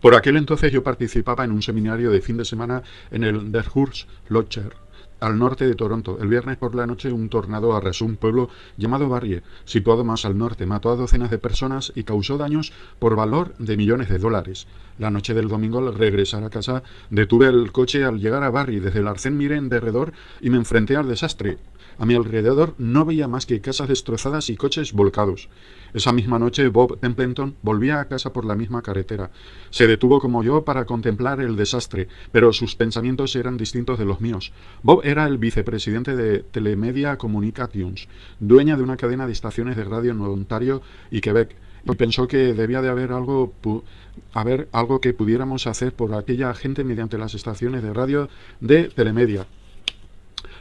Por aquel entonces yo participaba en un seminario de fin de semana en el Derhurst Lodge, al norte de Toronto. El viernes por la noche un tornado arrasó un pueblo llamado Barrie, situado más al norte, mató a docenas de personas y causó daños por valor de millones de dólares. La noche del domingo, al regresar a casa, detuve el coche al llegar a Barrie. Desde el arcén miré en derredor y me enfrenté al desastre. A mi alrededor no veía más que casas destrozadas y coches volcados. Esa misma noche Bob Templeton volvía a casa por la misma carretera. Se detuvo como yo para contemplar el desastre, pero sus pensamientos eran distintos de los míos. Bob era el vicepresidente de Telemedia Communications, dueña de una cadena de estaciones de radio en Ontario y Quebec, y pensó que debía de haber algo que pudiéramos hacer por aquella gente mediante las estaciones de radio de Telemedia.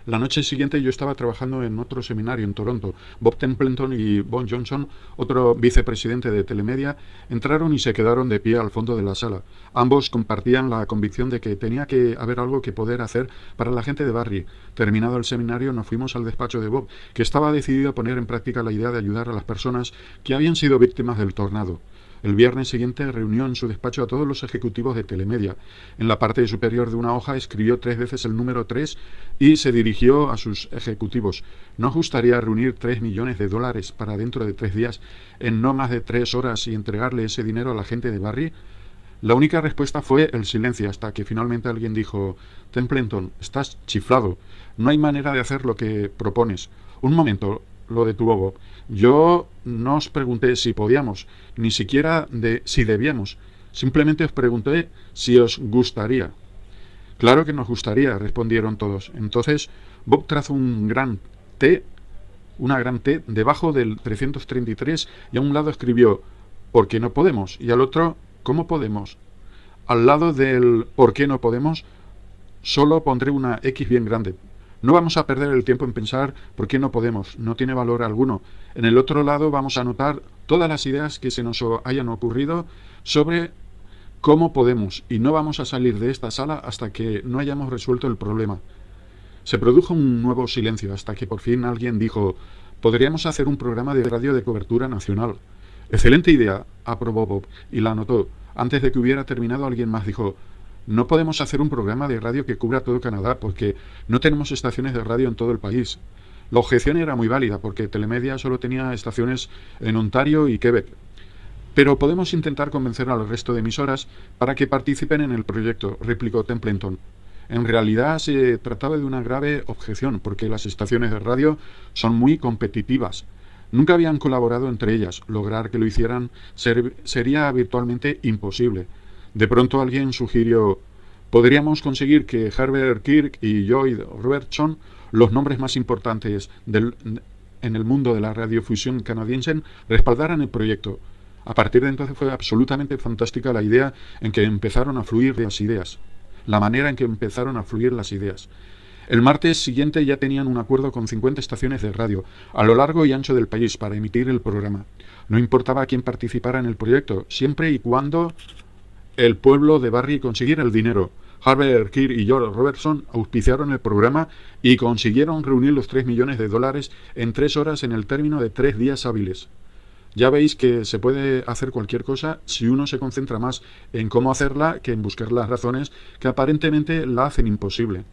La noche siguiente yo estaba trabajando en otro seminario en Toronto. Bob Templeton y Bon Johnson, otro vicepresidente de Telemedia, entraron y se quedaron de pie al fondo de la sala. Ambos compartían la convicción de que tenía que haber algo que poder hacer para la gente de Barrie. Terminado el seminario nos fuimos al despacho de Bob, que estaba decidido a poner en práctica la idea de ayudar a las personas que habían sido víctimas del tornado. El viernes siguiente reunió en su despacho a todos los ejecutivos de Telemedia. En la parte superior de una hoja escribió 3 veces el número 3 y se dirigió a sus ejecutivos. ¿No os gustaría reunir 3 millones de dólares para dentro de 3 días en no más de 3 horas y entregarle ese dinero a la gente de Barrie? La única respuesta fue el silencio, hasta que finalmente alguien dijo: Templeton, estás chiflado. No hay manera de hacer lo que propones. Un momento, lo detuvo Bob. Yo no os pregunté si podíamos, ni siquiera de si debíamos. Simplemente os pregunté si os gustaría. Claro que nos gustaría, respondieron todos. Entonces Bob trazó T, una gran T debajo del 333 y a un lado escribió ¿por qué no podemos? Y al otro ¿cómo podemos? Al lado del ¿por qué no podemos? Solo pondré una X bien grande. No vamos a perder el tiempo en pensar por qué no podemos, no tiene valor alguno. En el otro lado vamos a anotar todas las ideas que se nos hayan ocurrido sobre cómo podemos, y no vamos a salir de esta sala hasta que no hayamos resuelto el problema. Se produjo un nuevo silencio hasta que por fin alguien dijo: podríamos hacer un programa de radio de cobertura nacional. Excelente idea, aprobó Bob, y la anotó. Antes de que hubiera terminado, alguien más dijo: no podemos hacer un programa de radio que cubra todo Canadá porque no tenemos estaciones de radio en todo el país. La objeción era muy válida porque Telemedia solo tenía estaciones en Ontario y Quebec. Pero podemos intentar convencer al resto de emisoras para que participen en el proyecto, replicó Templeton. En realidad se trataba de una grave objeción porque las estaciones de radio son muy competitivas. Nunca habían colaborado entre ellas. Lograr que lo hicieran sería virtualmente imposible. De pronto alguien sugirió: podríamos conseguir que Herbert Kirk y Lloyd Robertson, los nombres más importantes en el mundo de la radiofusión canadiense, respaldaran el proyecto. A partir de entonces fue absolutamente fantástica la idea en que empezaron a fluir las ideas. La manera en que empezaron a fluir las ideas. El martes siguiente ya tenían un acuerdo con 50 estaciones de radio a lo largo y ancho del país para emitir el programa. No importaba quién participara en el proyecto, siempre y cuando el pueblo de Barrie consiguiera el dinero. Herbert Kirk y George Robertson auspiciaron el programa y consiguieron reunir los 3 millones de dólares en 3 horas en el término de 3 días hábiles. Ya veis que se puede hacer cualquier cosa si uno se concentra más en cómo hacerla que en buscar las razones que aparentemente la hacen imposible.